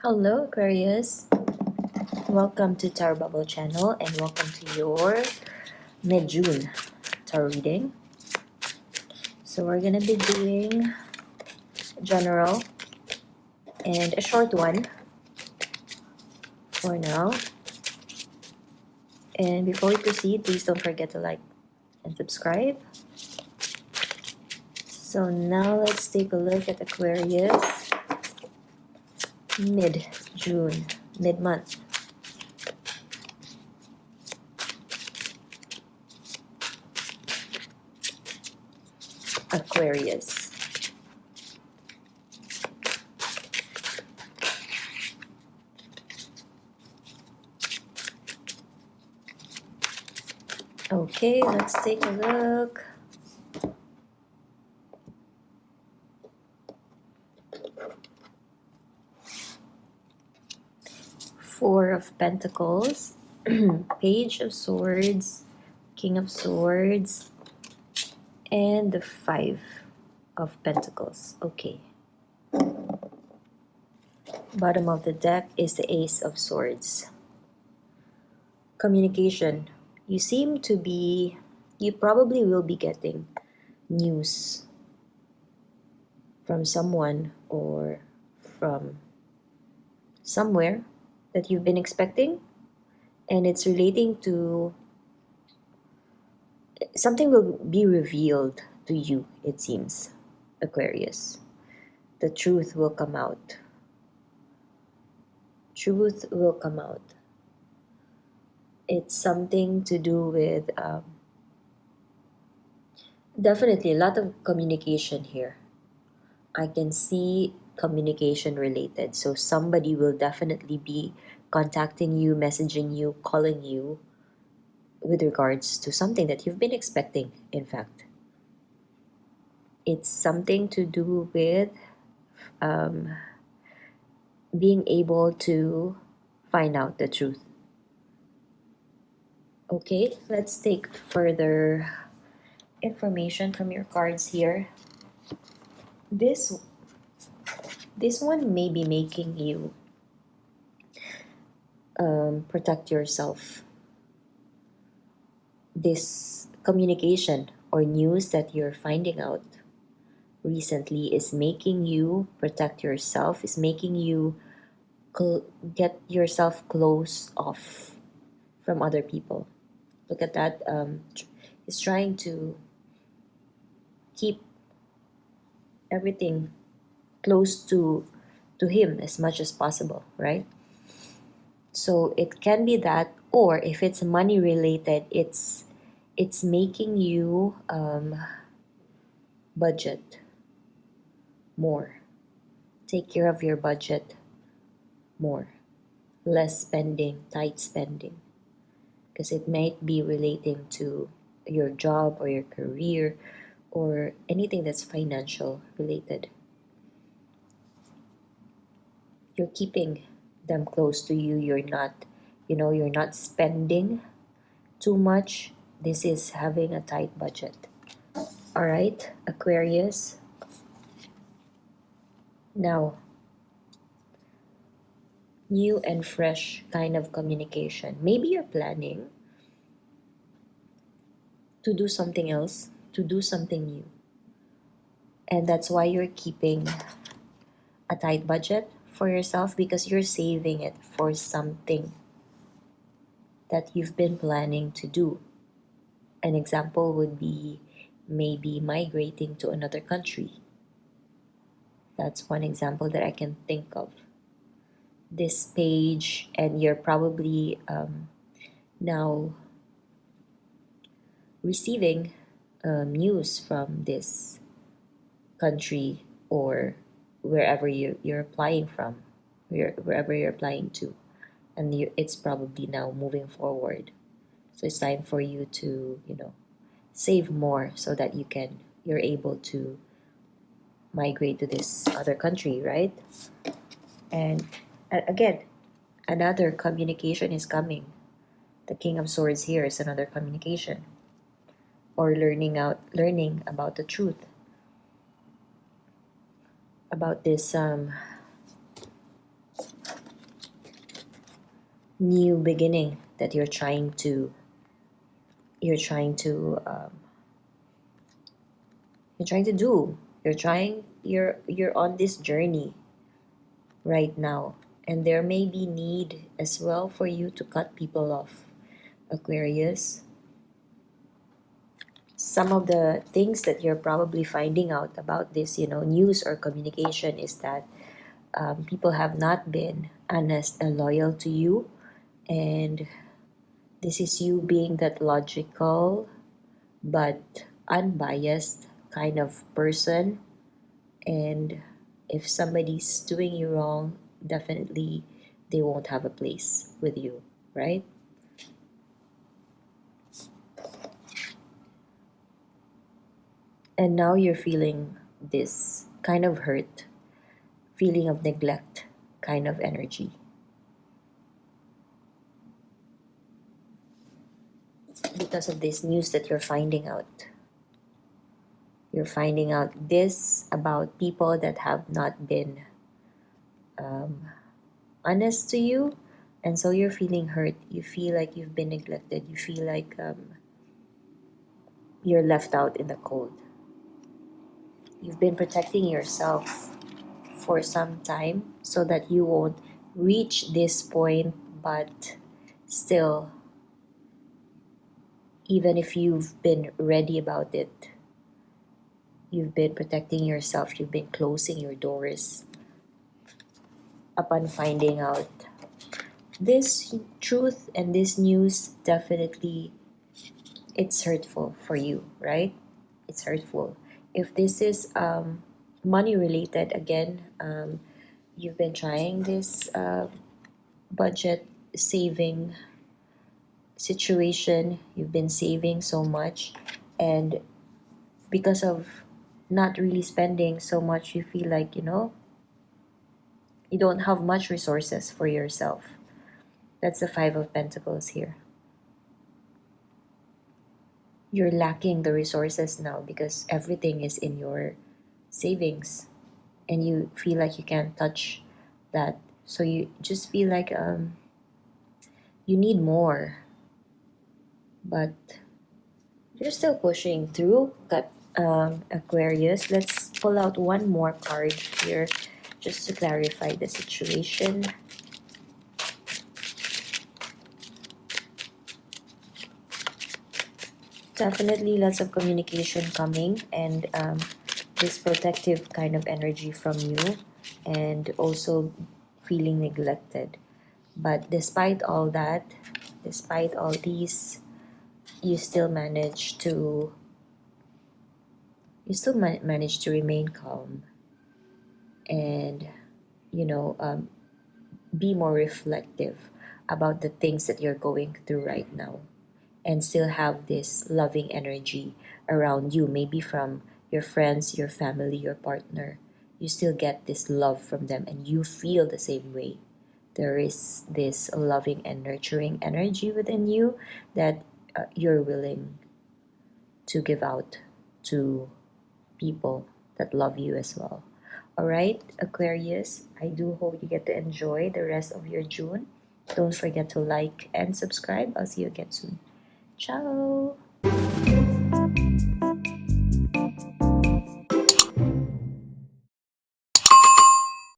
Hello Aquarius, welcome to Tarot Bubble channel and welcome to your mid-June tarot reading. So we're gonna be doing general and a short one for now. And before we proceed, please don't forget to like and subscribe. So now let's take a look at Aquarius mid-June, mid-month. Aquarius. Okay, let's take a look. Four of Pentacles, Page of Swords, King of Swords, and the Five of Pentacles. Okay. Bottom of the deck is the Ace of Swords. Communication. You probably will be getting news from someone or from somewhere that you've been expecting, and it's relating to something will be revealed to you, it seems, Aquarius. The truth will come out. Truth will come out. It's something to do with definitely a lot of communication here. I can see communication related. So somebody will definitely be contacting you, messaging you, calling you with regards to something that you've been expecting, in fact. It's something to do with being able to find out the truth. Okay, let's take further information from your cards here. This one may be making you protect yourself. This communication or news that you're finding out recently is making you protect yourself, is making you get yourself closed off from other people. Look at that. He's trying to keep everything close to him as much as possible, right? So it can be that, or if it's money related, it's making you budget more, take care of your budget more, less spending, tight spending, because it might be relating to your job or your career or anything that's financial related. You're keeping them close to you. You're not spending too much. This is having a tight budget. All right, Aquarius. Now, new and fresh kind of communication. Maybe you're planning to do something else, to do something new. And that's why you're keeping a tight budget for yourself, because you're saving it for something that you've been planning to do. An example would be maybe migrating to another country. That's one example that I can think of. This page, and you're probably now receiving news from this country or wherever you're applying from, wherever you're applying to, and it's probably now moving forward. So it's time for you to save more so that you're able to migrate to this other country, right? And again, another communication is coming. The King of Swords here is another communication, or learning about the truth about this new beginning that you're trying to you're trying to do. You're on this journey right now, and there may be need as well for you to cut people off, Aquarius. Some of the things that you're probably finding out about this, news or communication, is that people have not been honest and loyal to you, and this is you being that logical but unbiased kind of person. And if somebody's doing you wrong, definitely they won't have a place with you, right? And now you're feeling this kind of hurt, feeling of neglect kind of energy because of this news that you're finding out. You're finding out this about people that have not been honest to you, and so you're feeling hurt. You feel like you've been neglected. You feel like you're left out in the cold. You've been protecting yourself for some time so that you won't reach this point, but still, even if you've been ready about it, you've been protecting yourself, you've been closing your doors upon finding out this truth and this news. Definitely it's hurtful for you, right? It's hurtful. If this is money related, again, you've been trying this budget saving situation, you've been saving so much, and because of not really spending so much, you feel like, you don't have much resources for yourself. That's the Five of Pentacles here. You're lacking the resources now because everything is in your savings, and you feel like you can't touch that. So you just feel like you need more, but you're still pushing through. Got Aquarius. Let's pull out one more card here just to clarify the situation. Definitely lots of communication coming, and this protective kind of energy from you, and also feeling neglected. But despite all that, despite all these, you still manage to manage to remain calm, and you know um, be more reflective about the things that you're going through right now, and still have this loving energy around you, maybe from your friends, your family, your partner. You still get this love from them, and you feel the same way. There is this loving and nurturing energy within you that you're willing to give out to people that love you as well. All right, Aquarius, I do hope you get to enjoy the rest of your June. Don't forget to like and subscribe. I'll see you again soon. Ciao!